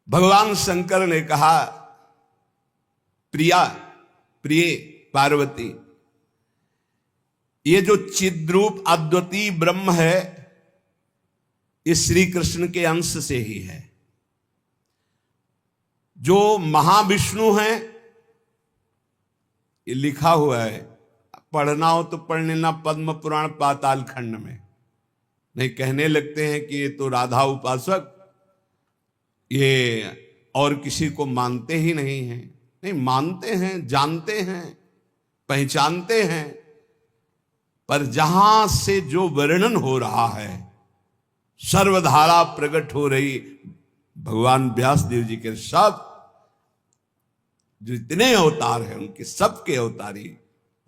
भगवान शंकर ने कहा, प्रिया, प्रिय पार्वती, ये जो चिद्रूप अद्वितीय ब्रह्म है ये श्री कृष्ण के अंश से ही है। जो महाविष्णु हैं ये लिखा हुआ है, पढ़ना हो तो पढ़ लेना पद्म पुराण पाताल खंड में। नहीं कहने लगते हैं कि ये तो राधा उपासक, ये और किसी को मानते ही नहीं हैं। नहीं, मानते हैं, जानते हैं, पहचानते हैं, पर जहां से जो वर्णन हो रहा है, सर्वधारा प्रकट हो रही भगवान व्यास देव जी के सब जो इतने अवतार हैं उनके सबके अवतारी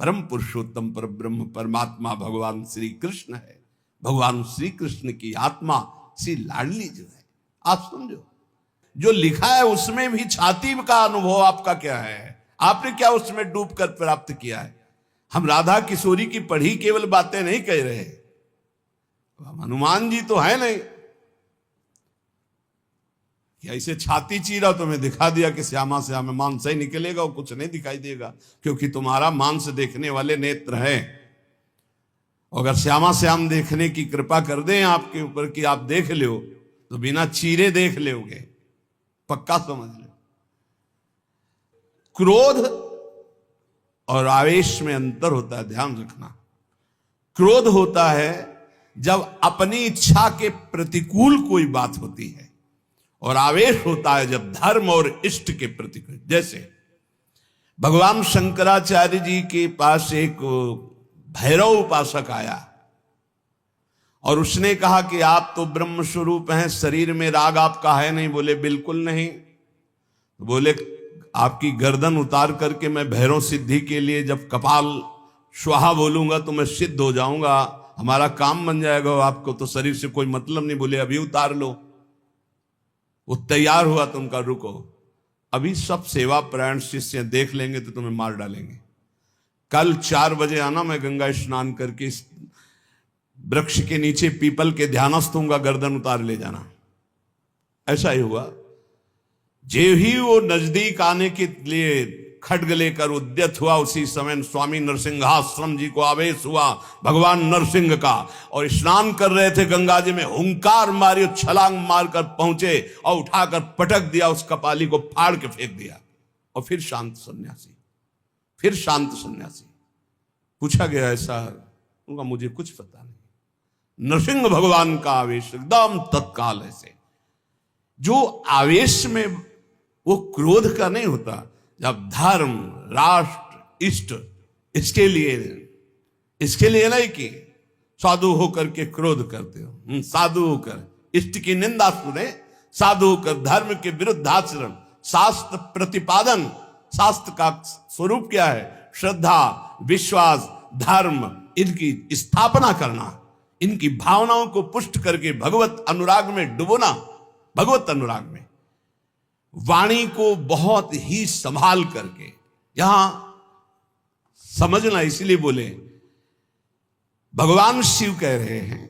परम पुरुषोत्तम पर ब्रह्म परमात्मा भगवान श्री कृष्ण है। भगवान श्री कृष्ण की आत्मा श्री लाडली जो है, आप समझो, जो लिखा है उसमें भी छाती का अनुभव आपका क्या है? आपने क्या उसमें डूबकर प्राप्त किया है? हम राधा किशोरी की पढ़ी केवल बातें नहीं कह रहे, हम हनुमान जी तो है नहीं कि ऐसे छाती चीरा तुम्हें दिखा दिया कि श्यामा श्याम मांस ही निकलेगा और कुछ नहीं दिखाई देगा, क्योंकि तुम्हारा मांस देखने वाले नेत्र हैं। अगर श्यामा श्याम देखने की कृपा कर दें आपके ऊपर कि आप देख लो तो बिना चीरे देख लोगे, पक्का समझ लो। क्रोध और आवेश में अंतर होता है, ध्यान रखना। क्रोध होता है जब अपनी इच्छा के प्रतिकूल कोई बात होती है, और आवेश होता है जब धर्म और इष्ट के प्रतिकूल। जैसे भगवान शंकराचार्य जी के पास एक भैरव उपासक आया और उसने कहा कि आप तो ब्रह्म स्वरूप हैं, शरीर में राग आपका है नहीं। बोले बिल्कुल नहीं। बोले आपकी गर्दन उतार करके मैं भैरव सिद्धि के लिए जब कपाल स्वाहा बोलूंगा तो मैं सिद्ध हो जाऊंगा, हमारा काम बन जाएगा, आपको तो शरीर से कोई मतलब नहीं। बोले अभी उतार लो। वो तैयार हुआ तो उनका रुको, अभी सब सेवा परायण शिष्य देख लेंगे तो तुम्हें मार डालेंगे। कल 4 बजे आना, मैं गंगा स्नान करके इस वृक्ष के नीचे पीपल के ध्यानस्थ होऊंगा, गर्दन उतार ले जाना। ऐसा ही हुआ। जे ही वो नजदीक आने के लिए खड्ग लेकर उद्यत हुआ, उसी समय स्वामी नरसिंहाश्रम जी को आवेश हुआ भगवान नरसिंह का, और स्नान कर रहे थे गंगा जी में, हुंकार मारी, छलांग मारकर पहुंचे और उठाकर पटक दिया, उस कपाली को फाड़ के फेंक दिया। और फिर शांत सन्यासी, फिर शांत सन्यासी। पूछा गया ऐसा? उनका मुझे कुछ पता नहीं। नरसिंह भगवान का आवेश एकदम तत्काल ऐसे। जो आवेश में वो क्रोध का नहीं होता, जब धर्म, राष्ट्र, इष्ट, इसके लिए नहीं कि साधु होकर के क्रोध करते हो। साधु होकर इष्ट की निंदा सुने, साधु होकर धर्म के विरुद्ध आचरण, शास्त्र प्रतिपादन। शास्त्र का स्वरूप क्या है? श्रद्धा, विश्वास, धर्म, इनकी स्थापना करना, इनकी भावनाओं को पुष्ट करके भगवत अनुराग में डुबोना। भगवत अनुराग में वाणी को बहुत ही संभाल करके, यहां समझना, इसलिए बोले भगवान शिव कह रहे हैं,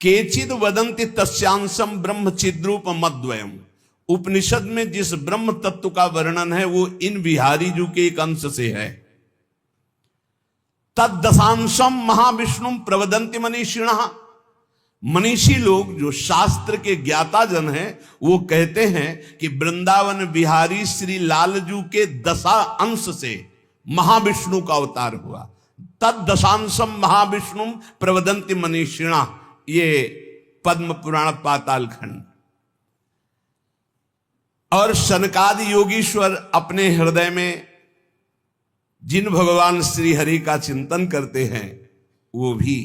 केचिद वदंति तस्यांशम ब्रह्म चिद्रूप मद्वयम। उपनिषद में जिस ब्रह्म तत्व का वर्णन है वो इन बिहारी जी के एक अंश से है। तद्दशांशम महाविष्णु प्रवदंति मनीषिणः। मनीषी लोग जो शास्त्र के ज्ञाता जन हैं वो कहते हैं कि वृंदावन बिहारी श्री लालजू के 10 अंश से महाविष्णु का अवतार हुआ। तद्दशांशम महाविष्णु प्रवदंति मनीषिणा, ये पद्म पुराण पाताल खंड। और सनकादि योगीश्वर अपने हृदय में जिन भगवान श्री हरि का चिंतन करते हैं वो भी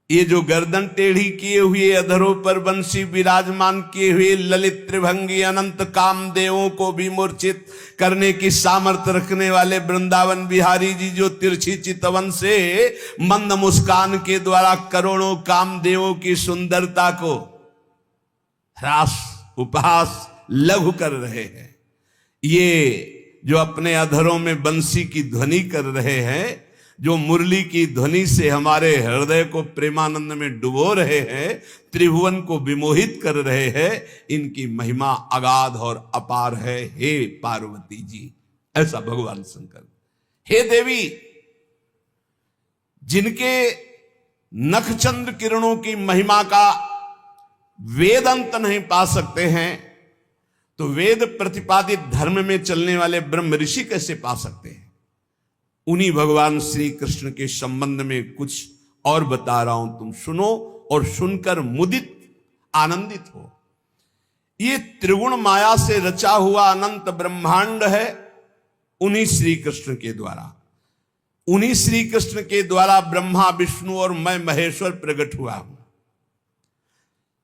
ये जो गर्दन टेढ़ी किए हुए, अधरों पर बंसी विराजमान किए हुए ललित त्रिभंगी अनंत कामदेवों को भी मूर्छित करने की सामर्थ्य रखने वाले वृंदावन बिहारी जी, जो तिरछी चितवन से मंद मुस्कान के द्वारा करोड़ों कामदेवों की सुंदरता को ह्रास, उपहास, लघु कर रहे हैं, ये जो अपने अधरों में बंसी की ध्वनि कर रहे हैं, जो मुरली की ध्वनि से हमारे हृदय को प्रेमानंद में डुबो रहे हैं, त्रिभुवन को विमोहित कर रहे हैं, इनकी महिमा अगाध और अपार है। हे पार्वती जी, ऐसा भगवान शंकर। हे देवी, जिनके नखचंद्र किरणों की महिमा का वेद अंत नहीं पा सकते हैं, तो वेद प्रतिपादित धर्म में चलने वाले ब्रह्म ऋषि कैसे पा सकते हैं? उन्हीं भगवान श्री कृष्ण के संबंध में कुछ और बता रहा हूं, तुम सुनो और सुनकर मुदित आनंदित हो। ये त्रिगुण माया से रचा हुआ अनंत ब्रह्मांड है, उन्हीं श्री कृष्ण के द्वारा, उन्हीं श्री कृष्ण के द्वारा ब्रह्मा विष्णु और मैं महेश्वर प्रकट हुआ हूं।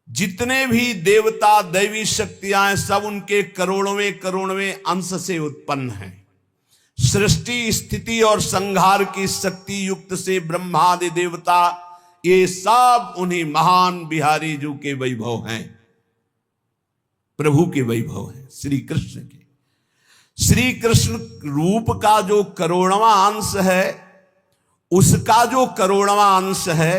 जितने भी देवता दैवी शक्तियां सब उनके करोड़वें करोड़वें अंश से उत्पन्न हैं। सृष्टि स्थिति और संहार की शक्ति युक्त से ब्रह्मादि देवता ये सब उन्हीं महान बिहारी जी के वैभव हैं, प्रभु के वैभव हैं, श्री कृष्ण के। श्री कृष्ण रूप का जो करोड़वां अंश है, उसका जो करोड़वां अंश है,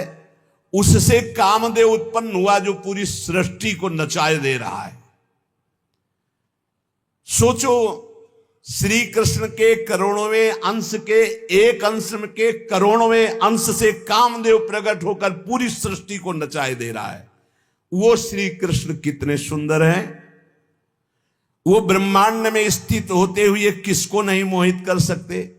उससे कामदेव उत्पन्न हुआ जो पूरी सृष्टि को नचाए दे रहा है। सोचो, श्री कृष्ण के करोड़वें अंश के एक अंश के करोड़वें अंश से कामदेव प्रकट होकर पूरी सृष्टि को नचाए दे रहा है। वो श्री कृष्ण कितने सुंदर हैं। वो ब्रह्मांड में स्थित होते हुए किसको नहीं मोहित कर सकते।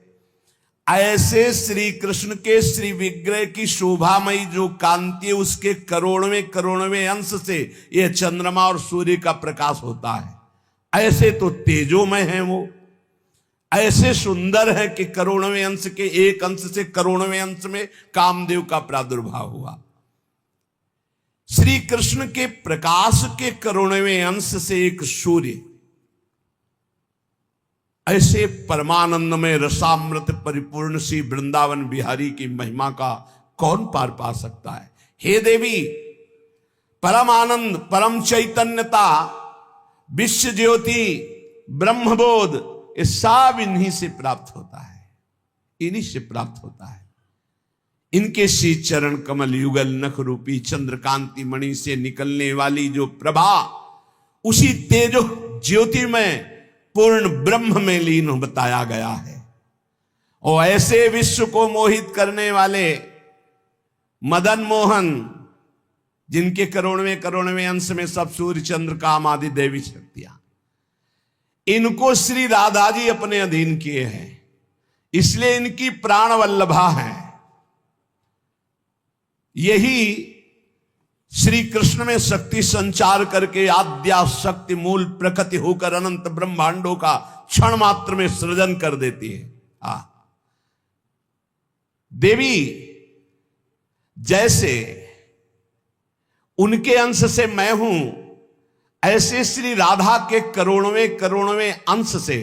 ऐसे श्री कृष्ण के श्री विग्रह की शोभामयी जो कांति, उसके करोड़वें करोड़वें अंश से यह चंद्रमा और सूर्य का प्रकाश होता है। ऐसे तो तेजोमय हैं वो, ऐसे सुंदर है कि करोड़वें अंश के एक अंश से करोड़वें अंश में कामदेव का प्रादुर्भाव हुआ। श्री कृष्ण के प्रकाश के करोड़वें अंश से एक सूर्य, ऐसे परमानंद में रसामृत परिपूर्ण श्री वृंदावन बिहारी की महिमा का कौन पार पा सकता है। हे देवी, परम आनंद, परम चैतन्यता, विश्व ज्योति, ब्रह्मबोध, ये सब इन्हीं से प्राप्त होता है, इन्हीं से प्राप्त होता है। इनके श्री चरण कमल युगल नख रूपी चंद्रकांति मणि से निकलने वाली जो प्रभा, उसी तेजो ज्योति में पूर्ण ब्रह्म में लीन बताया गया है। और ऐसे विश्व को मोहित करने वाले मदन मोहन, जिनके करोड़वें करोड़वें अंश में सब सूर्य चंद्र काम आदि देवी शक्तियां, इनको श्री राधा जी अपने अधीन किए हैं, इसलिए इनकी प्राण वल्लभा है। यही श्री कृष्ण में शक्ति संचार करके आद्या शक्ति मूल प्रकृति होकर अनंत ब्रह्मांडों का क्षण मात्र में सृजन कर देती है। देवी जैसे उनके अंश से मैं हूं, ऐसे श्री राधा के करोड़वें करोड़वें अंश से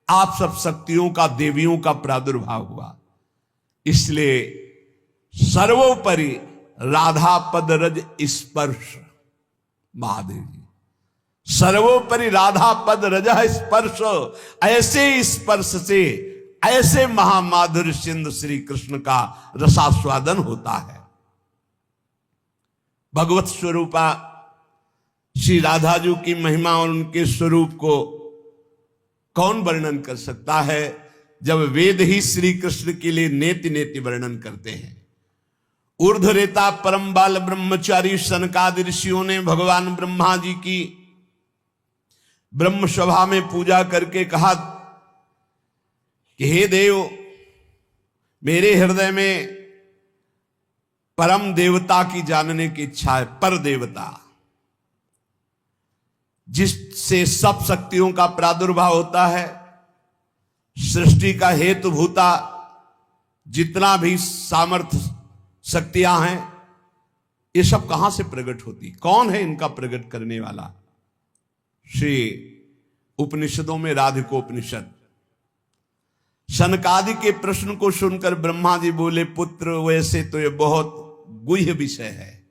आप सब शक्तियों का, देवियों का प्रादुर्भाव हुआ। इसलिए सर्वोपरि राधा पद रज स्पर्श, महादेव जी सर्वोपरि राधा पद रज स्पर्श, ऐसे स्पर्श से ऐसे महामाधुर्य सिंधु श्री कृष्ण का रसास्वादन होता है। भगवत स्वरूपा श्री राधा जी की महिमा और उनके स्वरूप को कौन वर्णन कर सकता है, जब वेद ही श्री कृष्ण के लिए नेति नेति वर्णन करते हैं। ऊर्ध्वरेता परम बाल ब्रह्मचारी सनकादि ऋषियों ने भगवान ब्रह्मा जी की ब्रह्म सभा में पूजा करके कहा कि हे देव, मेरे हृदय में परम देवता की जानने की इच्छा है। पर देवता, जिससे सब शक्तियों का प्रादुर्भाव होता है, सृष्टि का हेतु भूता जितना भी सामर्थ्य शक्तियां हैं, ये सब कहां से प्रकट होती, कौन है इनका प्रकट करने वाला? श्री उपनिषदों में राधिकोपनिषद, सनकादि के प्रश्न को सुनकर ब्रह्मा जी बोले, पुत्र वैसे तो ये बहुत गुह्य विषय है,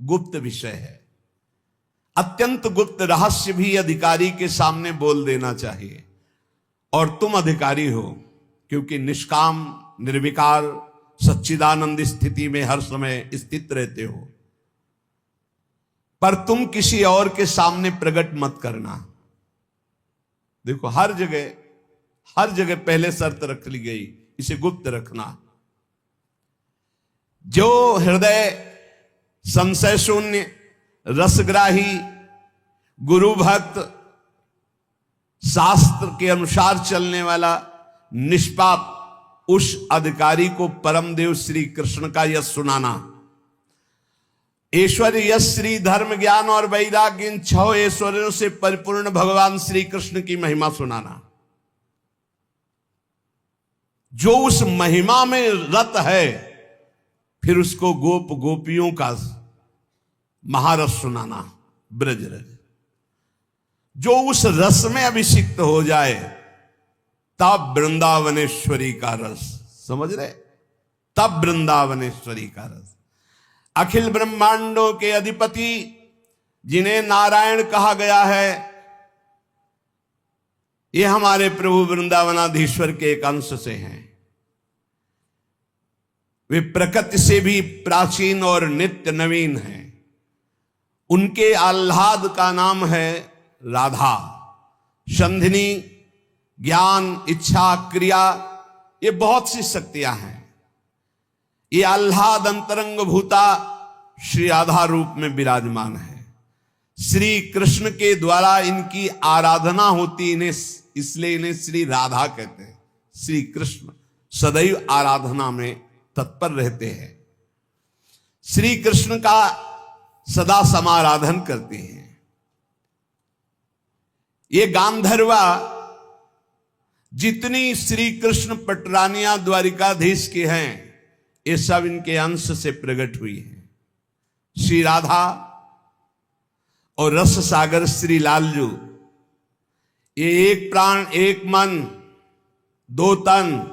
गुप्त विषय है, अत्यंत गुप्त रहस्य भी अधिकारी के सामने बोल देना चाहिए, और तुम अधिकारी हो, क्योंकि निष्काम निर्विकार सच्चिदानंद स्थिति में हर समय स्थित रहते हो, पर तुम किसी और के सामने प्रकट मत करना। देखो हर जगह पहले शर्त रख ली गई, इसे गुप्त रखना। जो हृदय संशय शून्य, रसग्राही, गुरु भक्त, शास्त्र के अनुसार चलने वाला, निष्पाप, उस अधिकारी को परमदेव श्री कृष्ण का यश सुनाना। ऐश्वर्य, यश, श्री, धर्म, ज्ञान और वैराग्य, इन 6 ऐश्वर्यों से परिपूर्ण भगवान श्री कृष्ण की महिमा सुनाना। जो उस महिमा में रत है, फिर उसको गोप गोपियों का महारस सुनाना, ब्रज रस। जो उस रस में अभिषिक्त हो जाए, तब वृंदावनेश्वरी का रस, समझ रहे, तब वृंदावनेश्वरी का रस। अखिल ब्रह्मांडों के अधिपति जिन्हें नारायण कहा गया है, ये हमारे प्रभु वृंदावनाधीश्वर के एक अंश से हैं। वे प्रकृति से भी प्राचीन और नित्य नवीन हैं। उनके आह्लाद का नाम है राधा। संधिनी, ज्ञान, इच्छा, क्रिया, ये बहुत सी शक्तियां हैं। ये आह्लाद अंतरंग भूता श्री राधा रूप में विराजमान है। श्री कृष्ण के द्वारा इनकी आराधना होती, इन्हें इसलिए इन्हें श्री राधा कहते हैं। श्री कृष्ण सदैव आराधना में तत्पर रहते हैं, श्री कृष्ण का सदा समाराधन करते हैं। ये गांधर्वा जितनी श्री कृष्ण पटरानियां द्वारिकाधीश के हैं, ये सब इनके अंश से प्रकट हुई हैं। श्री राधा और रस सागर श्री लालजू, ये एक प्राण, एक मन, 2 तन,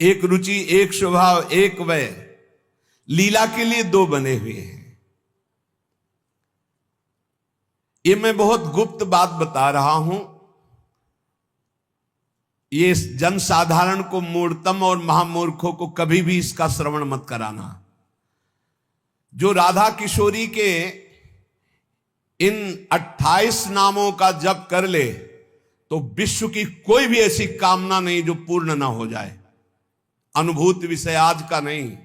एक रुचि, एक स्वभाव, एक वय, लीला के लिए 2 बने हुए हैं। ये मैं बहुत गुप्त बात बता रहा हूं। ये जन साधारण को, मूर्तम और महामूर्खों को कभी भी इसका श्रवण मत कराना। जो राधा किशोरी के इन 28 नामों का जप कर ले, तो विश्व की कोई भी ऐसी कामना नहीं जो पूर्ण ना हो जाए। अनुभूत विषय आज का नहीं,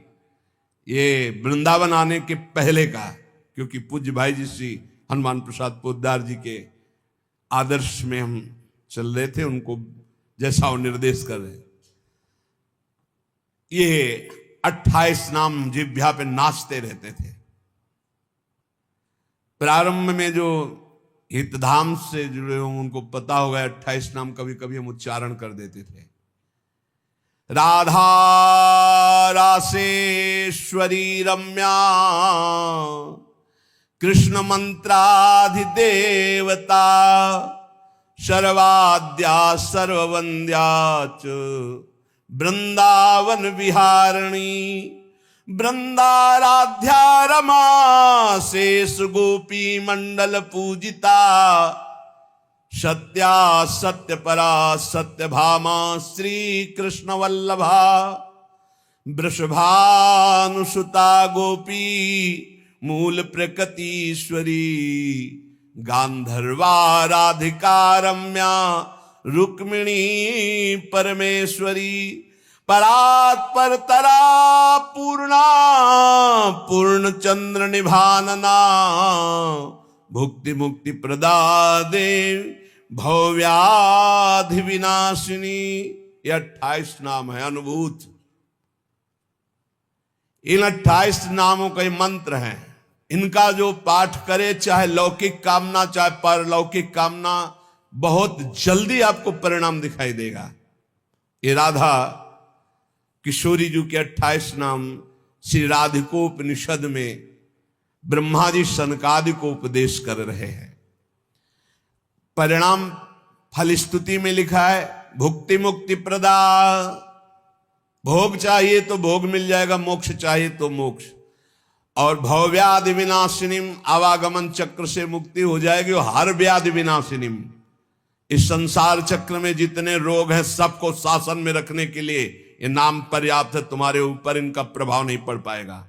ये वृंदावन आने के पहले का, क्योंकि पूज्य भाई जी श्री हनुमान प्रसाद पोद्दार जी के आदर्श में हम चल रहे थे, उनको जैसा वो निर्देश कर रहे। ये 28 नाम जिह्वा पे नाचते रहते थे। प्रारंभ में जो हितधाम से जुड़े हों उनको पता होगा, 28 नाम कभी कभी हम उच्चारण कर देते थे। राधा रासेश्वरी रम्या, कृष्ण मंत्राधिदेवता, सर्वाद्या सर्ववंद्या च वृंदावन विहारिणी, वृंदाराध्या रमा शेष गोपी मंडल पूजिता, सत्या सत्य परा सत्य भामा श्री कृष्ण वल्लभा, वृषभानुसुता गोपी मूल प्रकृतीश्वरी, गांधर्वा राधिका रम्या रुक्मिणी परमेश्वरी, परात्पर तरा पूर्णा पूर्ण चंद्र निभानना, भुक्ति मुक्ति प्रदा देव भव्याधि विनाशिनी। ये 28 नाम है अनुभूत। इन 28 नामों के मंत्र हैं। इनका जो पाठ करे, चाहे लौकिक कामना चाहे परलौकिक कामना, बहुत जल्दी आपको परिणाम दिखाई देगा। ये राधा किशोरी जी के 28 नाम श्री राधिकोपनिषद में ब्रह्मा जी सनकादि को उपदेश कर रहे हैं। परिणाम फल स्तुति में लिखा है, भुक्ति मुक्ति प्रदा। भोग चाहिए तो भोग मिल जाएगा, मोक्ष चाहिए तो मोक्ष। और भवव्याधि विनाशिनीम, आवागमन चक्र से मुक्ति हो जाएगी। और हर व्याधि विनाशिनीम, इस संसार चक्र में जितने रोग हैं सबको शासन में रखने के लिए ये नाम पर्याप्त है, तुम्हारे ऊपर इनका प्रभाव नहीं पड़ पाएगा।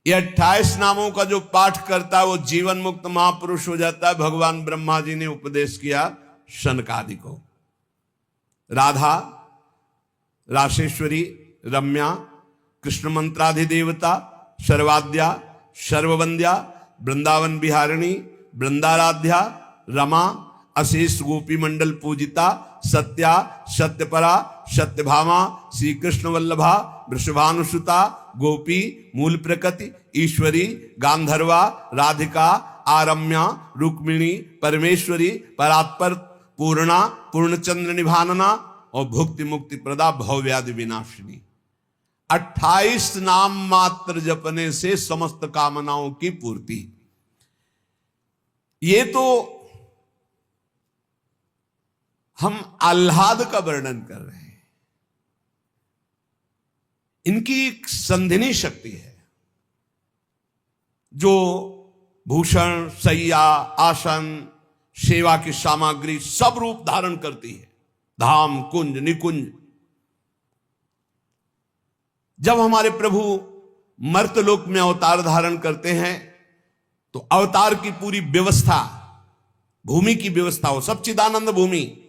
ये 28 नामों का जो पाठ करता है वो जीवन मुक्त महापुरुष हो जाता है। भगवान ब्रह्मा जी ने उपदेश किया शनकादि को। राधा, राशेश्वरी, रम्या, कृष्ण मंत्राधिदेवता, सर्वाद्या, सर्ववंद्या, वृंदावन बिहारिणी, वृंदाराध्या, रमा, अशेष गोपी मंडल पूजिता, सत्या, सत्यपरा, सत्यभामा, श्री कृष्ण वल्लभा, वृषभानुसुता, गोपी, मूल प्रकृति, ईश्वरी, गांधर्वा, राधिका, आरम्या, रुक्मिणी, परमेश्वरी, परात्पर, पूर्णा, पूर्णचंद्र निभानना और भुक्ति मुक्ति प्रदा, भवव्याधि विनाशिनी। 28 नाम मात्र जपने से समस्त कामनाओं की पूर्ति। ये तो हम आह्लाद का वर्णन कर रहे हैं। इनकी एक संधिनी शक्ति है जो भूषण, शैया, आसन, सेवा की सामग्री सब रूप धारण करती है। धाम, कुंज, निकुंज। जब हमारे प्रभु मर्तलोक में अवतार धारण करते हैं तो अवतार की पूरी व्यवस्था, भूमि की व्यवस्था हो, सच्चिदानंद भूमि,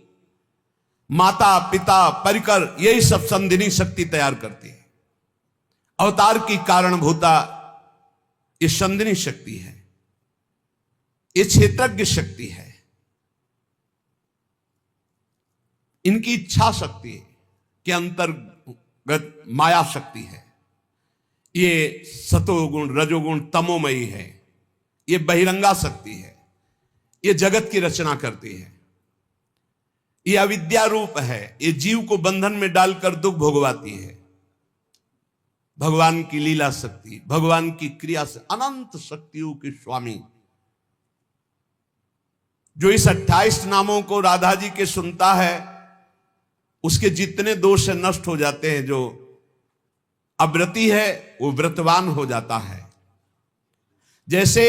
माता, पिता, परिकर, यही सब संधिनी शक्ति तैयार करती है। अवतार की कारणभूता ये संधिनी शक्ति है, ये क्षेत्रज्ञ शक्ति है, इनकी इच्छा शक्ति के अंतर्गत माया शक्ति है। ये सतोगुण, रजोगुण, तमोमयी है। ये बहिरंगा शक्ति है। ये जगत की रचना करती है। ये अविद्या रूप है। ये जीव को बंधन में डालकर दुख भोगवाती है। भगवान की लीला शक्ति, भगवान की क्रिया से अनंत शक्तियों के स्वामी, जो इस 28 नामों को राधा जी के सुनता है उसके जितने दोष नष्ट हो जाते हैं। जो अव्रती है वो व्रतवान हो जाता है। जैसे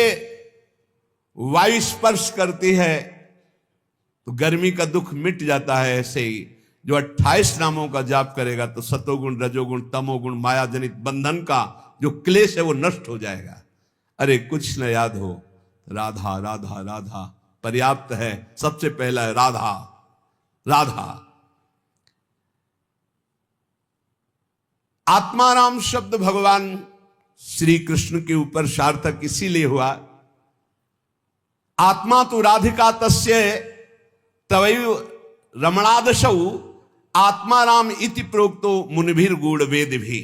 वायु स्पर्श करती है तो गर्मी का दुख मिट जाता है, ऐसे ही जो 28 नामों का जाप करेगा तो सतोगुण, रजोगुण, तमोगुण, माया जनित बंधन का जो क्लेश है वो नष्ट हो जाएगा। अरे कुछ न याद हो, राधा राधा राधा पर्याप्त है। सबसे पहला है राधा राधा। आत्माराम शब्द भगवान श्री कृष्ण के ऊपर सार्थक इसीलिए हुआ, आत्मा तो राधिका तस्य तवैव रमणादशौ आत्माराम इति प्रोक्तो मुनिभिर गूढ़ वेद भी।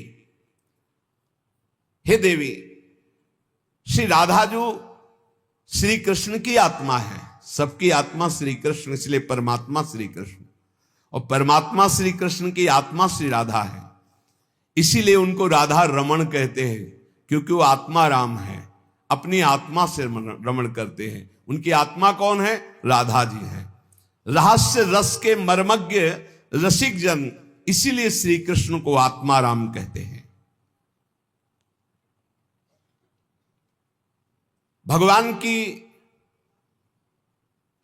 हे देवी, श्री राधा जो श्री कृष्ण की आत्मा है, सबकी आत्मा श्री कृष्ण, इसलिए परमात्मा श्री कृष्ण, और परमात्मा श्री कृष्ण की आत्मा श्री राधा है। इसीलिए उनको राधा रमण कहते हैं, क्योंकि वो आत्मा राम है, अपनी आत्मा से रमण करते हैं। उनकी आत्मा कौन है? राधा जी है। रहस्य रस के मर्मज्ञ रसिक जन, इसीलिए श्री कृष्ण को आत्मा राम कहते हैं। भगवान की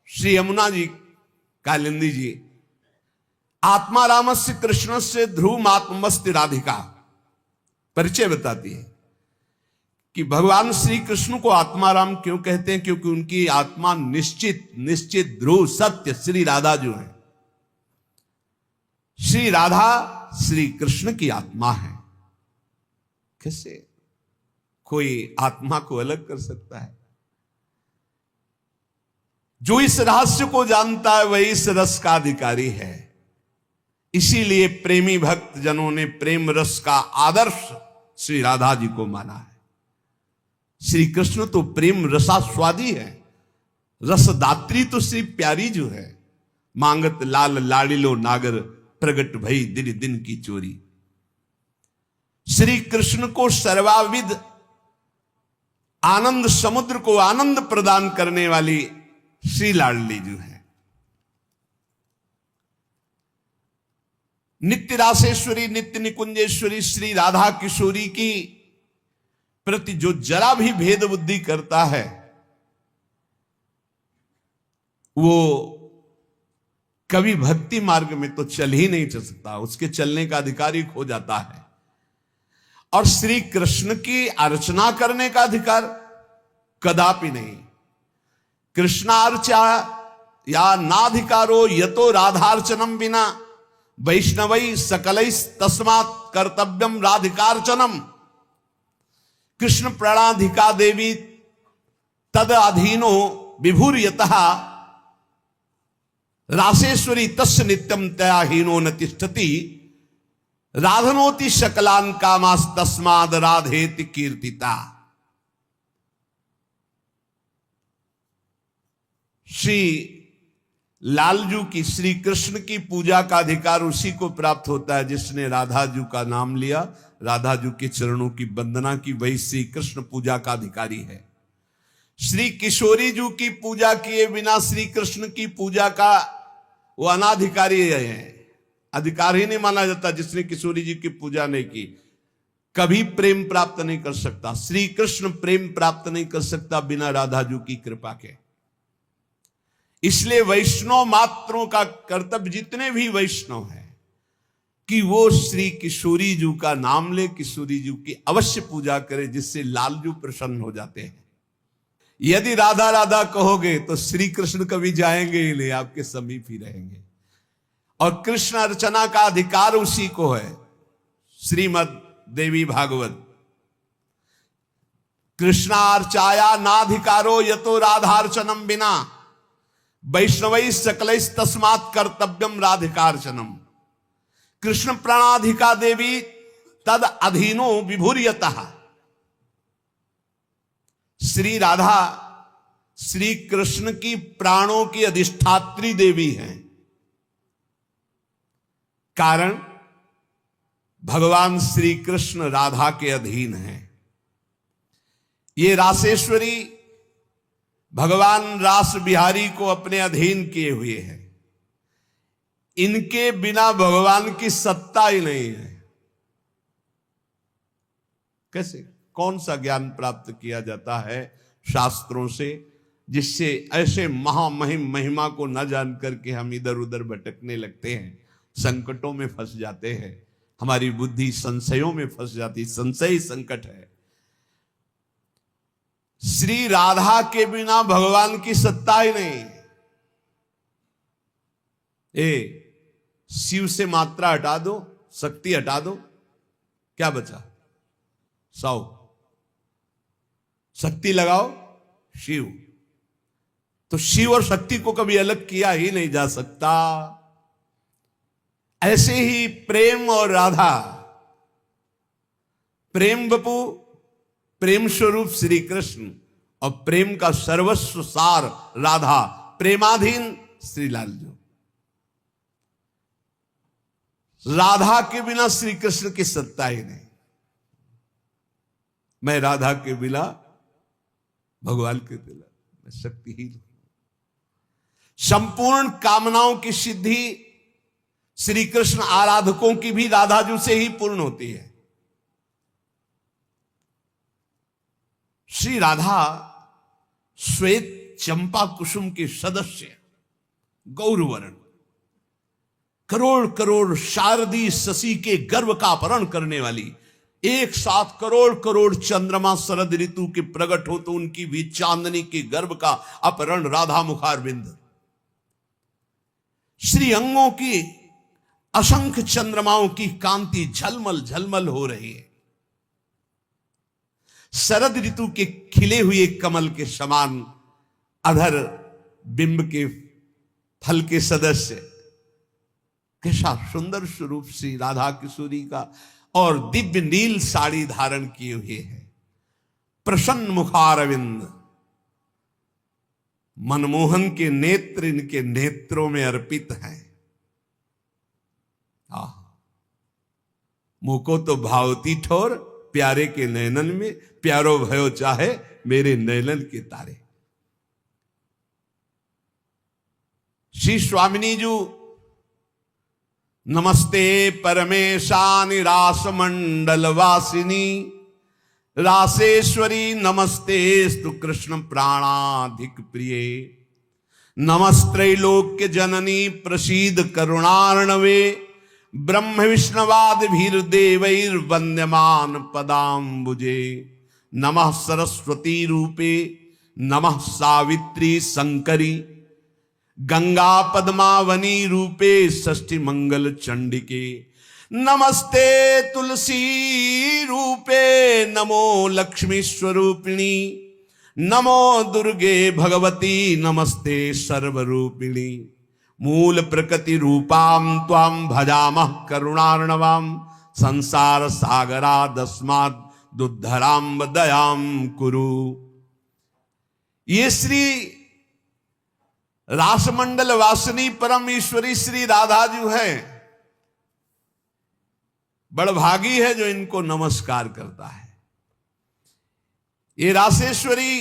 श्री यमुना जी, कालिंदी जी, आत्मा रामस्य कृष्ण से ध्रुव आत्मस्ति राधिका परिचय बताती है कि भगवान श्री कृष्ण को आत्मा राम क्यों कहते हैं? क्योंकि उनकी आत्मा निश्चित ध्रुव सत्य श्री राधा जो है, श्री राधा श्री कृष्ण की आत्मा है। कैसे कोई आत्मा को अलग कर सकता है? जो इस रहस्य को जानता है वही इस रस का अधिकारी है। इसीलिए प्रेमी भक्त जनों ने प्रेम रस का आदर्श श्री राधा जी को माना है। श्री कृष्ण तो प्रेम रसास्वादी है, रसदात्री तो श्री प्यारी जो है। मांगत लाल लाड़िलो नागर, प्रगट भई दिन दिन की चोरी। श्री कृष्ण को सर्वाविद आनंद समुद्र को आनंद प्रदान करने वाली श्री लाडली जो है। नित्य रासेश्वरी, नित्य निकुंजेश्वरी श्री राधा किशोरी की प्रति जो जरा भी भेद बुद्धि करता है वो कभी भक्ति मार्ग में तो चल ही नहीं चल सकता, उसके चलने का अधिकार ही खो जाता है। और श्री कृष्ण की अर्चना करने का अधिकार कदापि नहीं। कृष्णार्चा या नाधिकारो यतो राधार्चनम बिना वैष्णवै सकलै तस्मात् कर्तव्यम राधिकार्चनम। कृष्ण प्रणाधिका देवी तद अधीनो विभूर्यतः रासेश्वरी तस्य नित्यम तया हीनो न तिष्ठति राधनोति शकलान कामास तस्माद राधेति कीर्तिता। श्री लालजू की, श्री कृष्ण की पूजा का अधिकार उसी को प्राप्त होता है जिसने राधा जू का नाम लिया, राधा जू के चरणों की वंदना की, वही श्री कृष्ण पूजा का अधिकारी है। श्री किशोरी जू की पूजा किए बिना श्री कृष्ण की पूजा का वो अनाधिकारी है, अधिकार ही नहीं माना जाता। जिसने किशोरी जी की पूजा नहीं की कभी प्रेम प्राप्त नहीं कर सकता। श्री कृष्ण प्रेम प्राप्त नहीं कर सकता बिना राधा जू की कृपा के। इसलिए वैष्णव मात्रों का कर्तव्य, जितने भी वैष्णव हैं, कि वो श्री किशोरी जू का नाम ले, किशोरी जू की अवश्य पूजा करे, जिससे लालजू प्रसन्न हो जाते हैं। यदि राधा राधा कहोगे तो श्री कृष्ण कभी जाएंगे ही नहीं, आपके समीप ही रहेंगे। और कृष्ण अर्चना का अधिकार उसी को है। श्रीमद देवी भागवत, कृष्णार्चाया नाधिकारो यतो राधार्चनम बिना वैष्णवै सकलै तस्मात् कर्तव्यम राधिकार्चनम। कृष्ण प्रणाधिका देवी तद अधीनो विभूर्यतः। श्री राधा श्री कृष्ण की प्राणों की अधिष्ठात्री देवी हैं। कारण भगवान श्री कृष्ण राधा के अधीन हैं। ये रासेश्वरी भगवान रास बिहारी को अपने अधीन किए हुए हैं। इनके बिना भगवान की सत्ता ही नहीं है। कैसे, कौन सा ज्ञान प्राप्त किया जाता है शास्त्रों से, जिससे ऐसे महामहिम महिमा को न जान करके हम इधर उधर भटकने लगते हैं, संकटों में फंस जाते हैं, हमारी बुद्धि संशयों में फंस जाती। संशय ही संकट है। श्री राधा के बिना भगवान की सत्ता ही नहीं। शिव से मात्रा हटा दो, शक्ति हटा दो, क्या बचा? 100। शक्ति लगाओ शिव। तो शिव और शक्ति को कभी अलग किया ही नहीं जा सकता। ऐसे ही प्रेम और राधा, प्रेम बपू, प्रेम स्वरूप श्री कृष्ण, और प्रेम का सर्वस्व सार राधा, प्रेमाधीन श्री लालजू। राधा के बिना श्री कृष्ण की सत्ता ही नहीं। मैं राधा के बिना, भगवान के बिना मैं शक्तिहीन हूं। संपूर्ण कामनाओं की सिद्धि श्री कृष्ण आराधकों की भी राधाजू से ही पूर्ण होती है। श्री राधा श्वेत चंपा कुसुम के सदस्य, गौरवर्ण, करोड़ करोड़ शारदी शशि के गर्व का अपहरण करने वाली, एक साथ करोड़ करोड़ चंद्रमा शरद ऋतु के प्रकट हो तो उनकी भी चांदनी के गर्भ का अपहरण राधा मुखारविंद। श्री अंगों की असंख्य चंद्रमाओं की कांति झलमल झलमल हो रही है। शरद ऋतु के खिले हुए कमल के समान अधर बिंब के फल के सदस्य, कैसा सुंदर स्वरूप श्री राधा किशोरी का, और दिव्य नील साड़ी धारण किए हुए हैं। प्रसन्न मुखारविंद, मनमोहन के नेत्र इनके नेत्रों में अर्पित हैं। मुको तो भावती ठोर प्यारे के नयनन में, प्यारो भयो चाहे मेरे नयनन के तारे। श्री स्वामिनी जू, नमस्ते परमेशानि रास मंडल वासिनी, रासेश्वरी नमस्ते स्तु कृष्ण प्राणाधिक प्रिय। नमस्त्रैलोक्य जननी प्रसीद करुणार्णवे ब्रह्म विष्णवाद भीर देवैर वंद्यमान पदाम्बुजे। नमः सरस्वती रूपे नमः सावित्री शंकरी गंगा पद्मावनी रूपे षष्ठी मंगल चंडिके। नमस्ते तुलसी रूपे नमो लक्ष्मी स्वरूपिणी नमो दुर्गे भगवती नमस्ते सर्वरूपिणी। मूल प्रकृति रूपाम त्वाम भजामः करुणार्णवाम संसार सागरादस्माद् दुद्धराम दयाम कुरु। ये श्री रासमंडल वासिनी परम ईश्वरी श्री राधा जी है। बड़भागी है जो इनको नमस्कार करता है। ये रासेश्वरी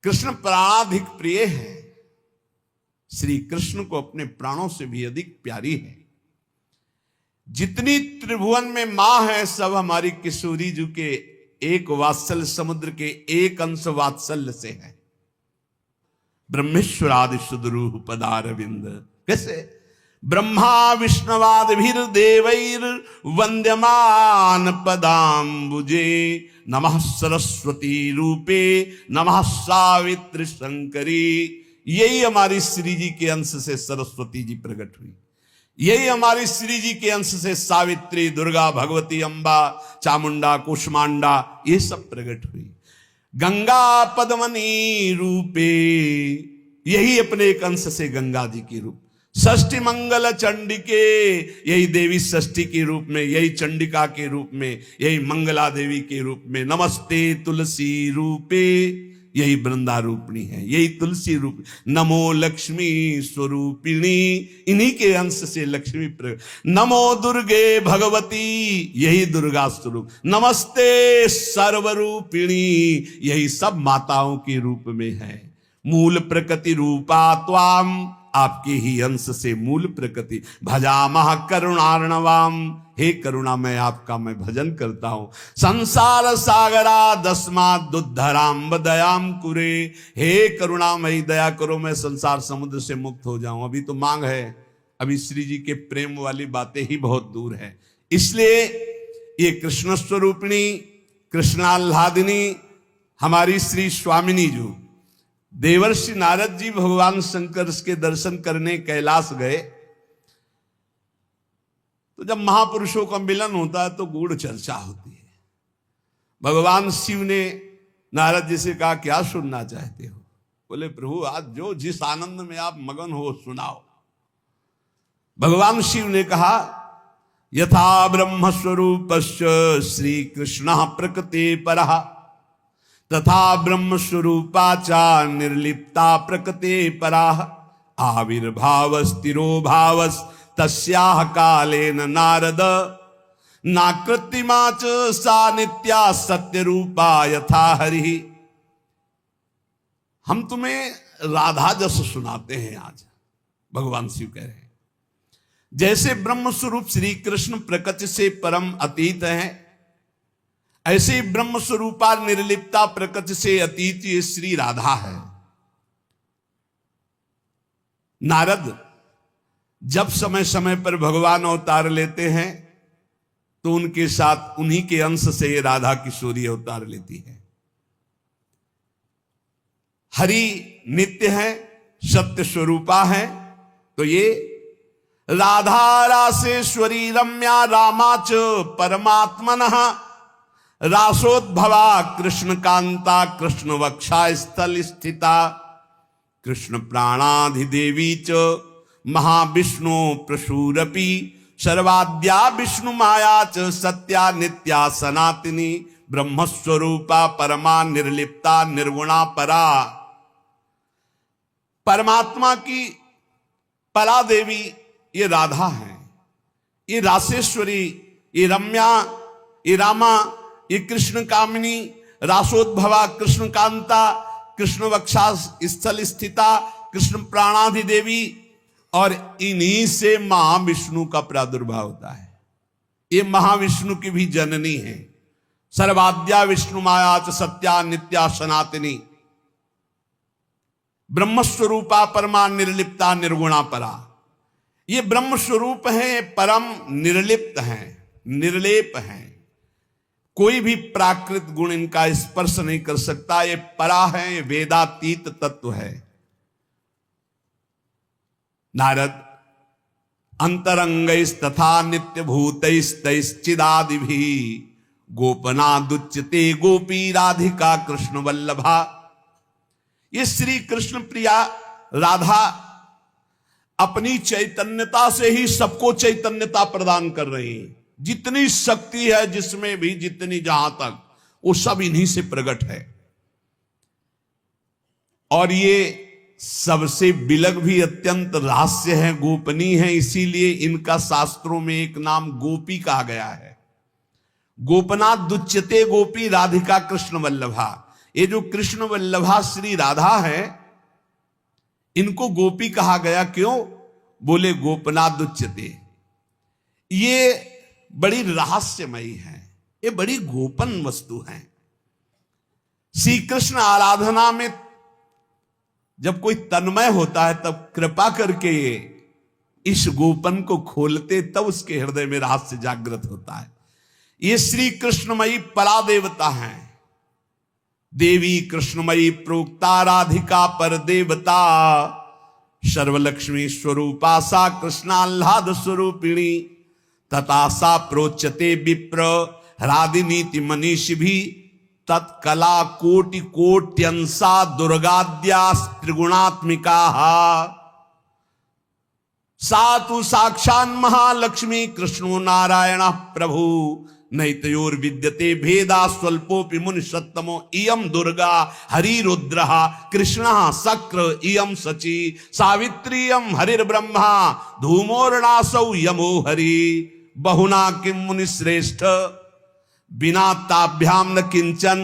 कृष्ण प्राणाधिक प्रिय है, श्री कृष्ण को अपने प्राणों से भी अधिक प्यारी है। जितनी त्रिभुवन में मां है सब हमारी किशोरी जी के एक वात्सल्य समुद्र के एक अंश वात्सल्य से है। ब्रह्मेश्वरादि सुदरूह पदारविंद। कैसे? ब्रह्मा विष्णवाद भीर देवैर वंद्यमान पदाम्बुजे। नमः सरस्वती रूपे नमः सावित्री शंकरी। यही हमारी श्री जी के अंश से सरस्वती जी प्रकट हुई। यही हमारी श्री जी के अंश से सावित्री, दुर्गा, भगवती, अंबा, चामुंडा, कुष्मांडा ये सब प्रकट हुई। गंगा पद्मनी रूपे, यही अपने एक अंश से गंगा जी की रूप। षष्ठी मंगल चंडिके, यही देवी षष्ठी के रूप में, यही चंडिका के रूप में, यही मंगला देवी के रूप में। नमस्ते तुलसी रूपे, यही वृंदा रूपिणी है, यही तुलसी रूप। नमो लक्ष्मी स्वरूपिणी, इन्हीं के अंश से लक्ष्मी प्रकट। नमो दुर्गे भगवती, यही दुर्गा स्वरूप। नमस्ते सर्वरूपिणी, यही सब माताओं के रूप में है। मूल प्रकृति रूपा त्वाम, आपके ही अंश से मूल प्रकृति। भजामः करुणार्णवाम, हे करुणामय आपका मैं भजन करता हूं। संसार सागरा दस्मात् दुद्धराम दयाम कुरे, हे करुणामयी दया करो मैं संसार समुद्र से मुक्त हो जाऊं। अभी तो मांग है, अभी श्री जी के प्रेम वाली बातें ही बहुत दूर है। इसलिए ये कृष्ण स्वरूपिणी कृष्णाल्हादिनी हमारी श्री स्वामिनी जो देवर्षि नारद जी भगवान शंकर के दर्शन करने कैलाश गए, तो जब महापुरुषों का मिलन होता है तो गूढ़ चर्चा होती है। भगवान शिव ने नारद जी से कहा क्या सुनना चाहते हो? बोले प्रभु आज जो जिस आनंद में आप मगन हो सुनाओ। भगवान शिव ने कहा यथा ब्रह्म स्वरूपस्य श्री कृष्ण प्रकृति परः तथा ब्रह्म स्वरूपाचा निर्लिप्ता प्रकृति पराः आविर्भावस्तिरो भावस् तस्याह कालेन नारद नाकृत्रिमा च सा नित्या सत्य रूपा यथा हरि। हम तुम्हें राधा जस सुनाते हैं आज। भगवान शिव कह रहे हैं जैसे ब्रह्म स्वरूप श्री कृष्ण प्रकृति से परम अतीत है, ऐसे ही ब्रह्म स्वरूपा निर्लिप्ता प्रकृति से अतीत ये श्री राधा है। नारद जब समय समय पर भगवान अवतार लेते हैं तो उनके साथ उन्हीं के अंश से ये राधा किशोरी अवतार लेती है। हरि नित्य है, सत्य स्वरूपा है, तो ये राधा रासेश्वरी रम्या रामाच परमात्मनः रासोद्भवा कृष्ण कांता कृष्ण वक्षा स्थल स्थिता कृष्ण प्राणाधिदेवी च महाविष्णु प्रसूरपि सर्वाद्या विष्णु माया च सत्या नित्या सनातनी ब्रह्मस्वरूपा परमा निर्लिप्ता निर्गुणा परा। परमात्मा की परा देवी ये राधा है, ये रासेश्वरी, ये रम्या, ये रामा, ये कृष्ण कामिनी, रासोद्भवा कृष्ण कांता कृष्ण वक्षा स्थल स्थिता कृष्ण प्राणाधिदेवी, और इन्हीं से महाविष्णु का प्रादुर्भाव होता है। ये महाविष्णु की भी जननी है। सर्वाद्या विष्णु माया च सत्या नित्या सनातनी ब्रह्म स्वरूपा परमा निर्लिप्ता निर्गुणा परा। ये ब्रह्म स्वरूप है, परम निर्लिप्त हैं, निर्लेप हैं, कोई भी प्राकृत गुण इनका स्पर्श नहीं कर सकता। ये परा है, ये वेदातीत तत्व है। नारद अंतरंगैस्तथा नित्य भूतैस्तैश्चिदादि भी गोपनादुच्यते गोपी राधिका कृष्ण वल्लभा। ये श्री कृष्ण प्रिया राधा अपनी चैतन्यता से ही सबको चैतन्यता प्रदान कर रही है। जितनी शक्ति है जिसमें भी, जितनी जहां तक, वो सब इन्हीं से प्रकट है। और ये सबसे बिलग भी अत्यंत रहस्य है, गोपनीय है। इसीलिए इनका शास्त्रों में एक नाम गोपी कहा गया है। गोपनाथ दुच्यते गोपी राधिका कृष्ण वल्लभा। ये जो कृष्ण वल्लभा श्री राधा है, इनको गोपी कहा गया। क्यों? बोले गोपनाथ दुच्यते, ये बड़ी रहस्यमयी है, ये बड़ी गोपन वस्तु है। श्री कृष्ण आराधना में जब कोई तन्मय होता है, तब कृपा करके इस गोपन को खोलते, तब उसके हृदय में रहस्य जागृत होता है। ये श्री कृष्णमयी परा देवता है। देवी कृष्णमयी प्रोक्ता राधिका पर देवता, सर्वलक्ष्मी स्वरूपा सा कृष्णाह्लाद स्वरूपिणी, तथा सा प्रोच्यते विप्र हरादिनीति मनीषि भी, तत्कला कोटि कोट्यंसा दुर्गाद्या त्रिगुणात्मिका। सातु साक्षान् महालक्ष्मी कृष्णो नारायण प्रभु, नैतयोर विद्यते भेदा स्वल्पोपि मुनि सत्तमो। इयं दुर्गा हरिरुद्रः कृष्णः शक्र इयं शची, सावित्री इयं हरिर्ब्रह्मा धूमोर्णासौ यमो हरि। बहुना किं मुनि श्रेष्ठ बिना ताभ्याम न किंचन,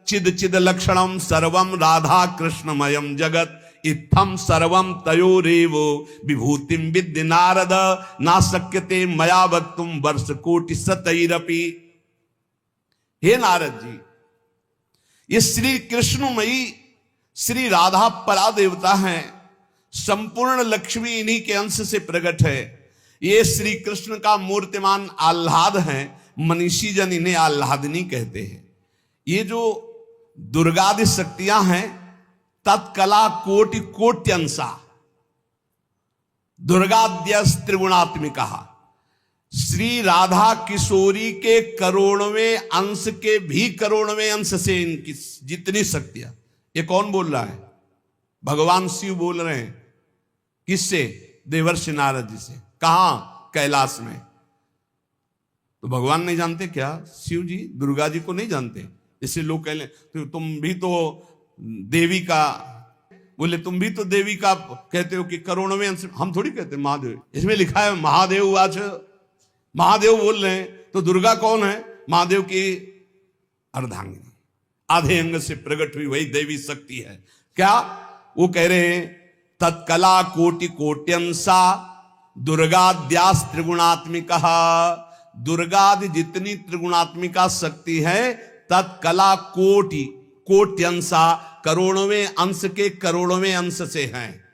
चिद चिद लक्षणम सर्वम राधा कृष्णमयम जगत। इत्थम सर्वम तयोरेवो विभूतिम विद्य नारद, ना शक्यते मया वक्तुम वर्ष कोटि शतैरपि। हे नारद जी, ये श्री कृष्णमयी श्री राधा परा देवता हैं। संपूर्ण लक्ष्मी इन्हीं के अंश से प्रकट है। ये श्री कृष्ण का मूर्तिमान आह्लाद है। मनीषी जन इन्हें आह्लादिनी कहते हैं। ये जो दुर्गादि शक्तियां हैं, तत्कला कोटि कोट्यंसा दुर्गाद्यस त्रिगुणात्मिका। श्री राधा किशोरी के करोड़वें अंश के भी करोड़वें अंश से इनकी जितनी शक्तियां। ये कौन बोल रहा है? भगवान शिव बोल रहे हैं। किससे? देवर्षि नारद जी से। कहां? कैलाश में। तो भगवान नहीं जानते क्या? शिव जी दुर्गा जी को नहीं जानते? जैसे लोग कह लें तो तुम भी तो देवी का, बोले तुम भी तो देवी का कहते हो कि करोड़वें अंश। हम थोड़ी कहते महादेव, इसमें लिखा है महादेव आज, महादेव बोल रहे हैं। तो दुर्गा कौन है? महादेव की अर्धांगिनी, आधे अंग से प्रकट हुई वही देवी शक्ति है। क्या वो कह रहे हैं? तत्कला कोटि कोट्यंसा दुर्गाद्यास त्रिगुणात्मिका। दुर्गादि जितनी त्रिगुणात्मिका शक्ति है, तत्कला कोटि कोट्यंसा करोड़वें अंश के करोड़वें अंश से हैं।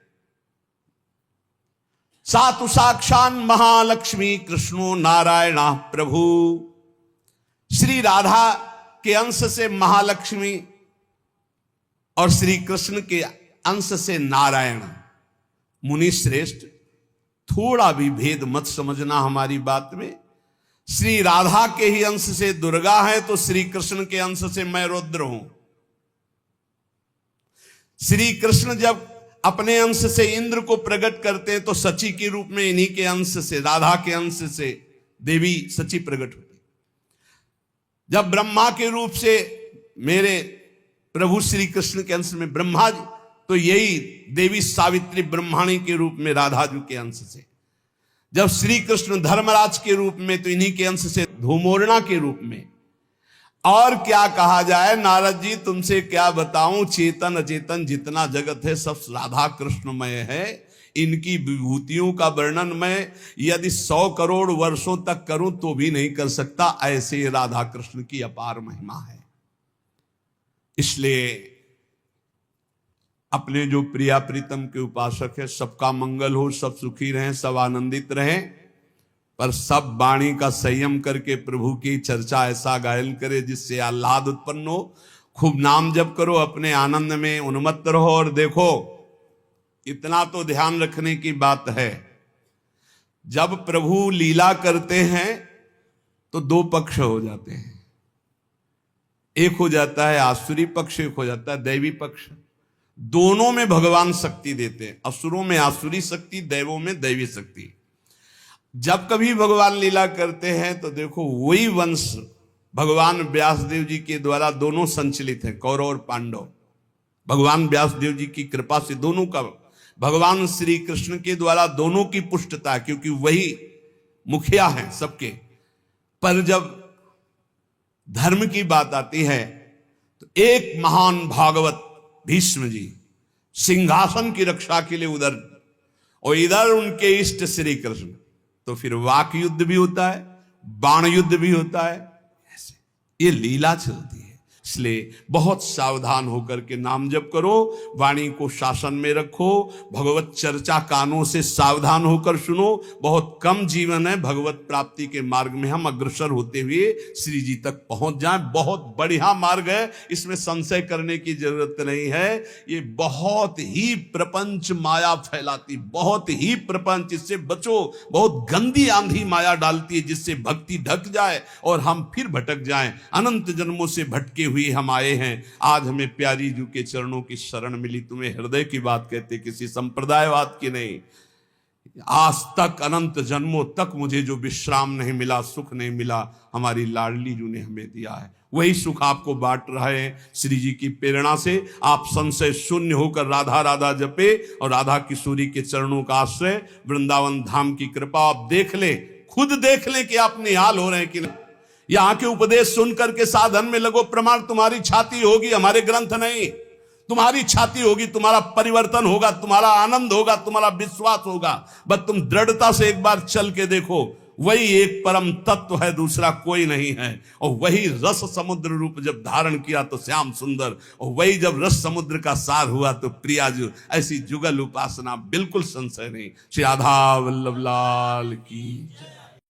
सातु साक्षान महालक्ष्मी कृष्णो नारायण प्रभु। श्री राधा के अंश से महालक्ष्मी और श्री कृष्ण के अंश से नारायण। मुनि श्रेष्ठ, थोड़ा भी भेद मत समझना हमारी बात में। श्री राधा के ही अंश से दुर्गा है, तो श्री कृष्ण के अंश से मैं रुद्र हूं। श्री कृष्ण जब अपने अंश से इंद्र को प्रकट करते हैं, तो सची के रूप में इन्हीं के अंश से, राधा के अंश से देवी सची प्रकट होती। जब ब्रह्मा के रूप से मेरे प्रभु श्री कृष्ण के अंश में ब्रह्मा जी, तो यही देवी सावित्री ब्रह्माणी के रूप में राधा जी के अंश से। जब श्री कृष्ण धर्मराज के रूप में, तो इन्हीं के अंश से धूमोरणा के रूप में। और क्या कहा जाए नारद जी, तुमसे क्या बताऊं, चेतन अचेतन जितना जगत है सब राधा कृष्णमय है। इनकी विभूतियों का वर्णन मैं यदि 100 करोड़ वर्षों तक करूं तो भी नहीं कर सकता। ऐसे राधा कृष्ण की अपार महिमा है। इसलिए अपने जो प्रिया प्रीतम के उपासक है, सबका मंगल हो, सब सुखी रहें, सब आनंदित रहें, पर सब वाणी का संयम करके प्रभु की चर्चा ऐसा गायन करे जिससे आह्लाद उत्पन्न हो। खूब नाम जप करो, अपने आनंद में उन्मत्त रहो। और देखो, इतना तो ध्यान रखने की बात है, जब प्रभु लीला करते हैं तो दो पक्ष हो जाते हैं। एक हो जाता है आसुरी पक्ष, एक हो जाता है दैवी पक्ष। दोनों में भगवान शक्ति देते हैं, असुरों में आसुरी शक्ति, दैवों में दैवी शक्ति। जब कभी भगवान लीला करते हैं तो देखो, वही वंश भगवान व्यासदेव जी के द्वारा दोनों संचलित हैं, कौरव और पांडव। भगवान व्यासदेव जी की कृपा से दोनों का, भगवान श्री कृष्ण के द्वारा दोनों की पुष्टता, क्योंकि वही मुखिया हैं सबके। पर जब धर्म की बात आती है तो एक महान भागवत भीष्म जी सिंहासन की रक्षा के लिए उधर, और इधर उनके इष्ट श्री कृष्ण। तो फिर वाक युद्ध भी होता है, बाण युद्ध भी होता है, ऐसे ये लीला चलती है। इसलिए बहुत सावधान होकर के नाम जप करो, वाणी को शासन में रखो, भगवत चर्चा कानों से सावधान होकर सुनो। बहुत कम जीवन है, भगवत प्राप्ति के मार्ग में हम अग्रसर होते हुए श्री जी तक पहुंच जाएं। बहुत बढ़िया मार्ग है, इसमें संशय करने की जरूरत नहीं है। ये बहुत ही प्रपंच माया फैलाती, बहुत ही प्रपंच, इससे बचो। बहुत गंदी आंधी माया डालती है जिससे भक्ति ढक जाए और हम फिर भटक जाएं। अनंत जन्मों से भटके हुए हम आए हैं, आज हमें प्यारी जू के चरणों की शरण मिली। तुम्हें हृदय की बात कहते, किसी संप्रदायवाद की नहीं। आज तक अनंत जन्मों तक मुझे जो विश्राम नहीं मिला, सुख नहीं मिला, हमारी लाडली जू ने हमें दिया है। वही सुख आपको बांट रहे हैं श्री जी की प्रेरणा से। आप संशय शून्य होकर राधा राधा जपे और राधा किशोरी के चरणों का आश्रय, वृंदावन धाम की कृपा आप देख ले, खुद देख ले कि आप निहाल हो रहे हैं कि नहीं। यहां के उपदेश सुन करके साधन में लगो, प्रमाण तुम्हारी छाती होगी, हमारे ग्रंथ नहीं। तुम्हारी छाती होगी, तुम्हारा परिवर्तन होगा, तुम्हारा आनंद होगा, तुम्हारा विश्वास होगा। बस तुम दृढ़ता से एक बार चल के देखो, वही एक परम तत्व है, दूसरा कोई नहीं है। और वही रस समुद्र रूप जब धारण किया तो श्याम सुंदर, और वही जब रस समुद्र का सार हुआ तो प्रियाजू। ऐसी जुगल उपासना बिल्कुल संशय नहीं। श्री राधा वल्लभ लाल की।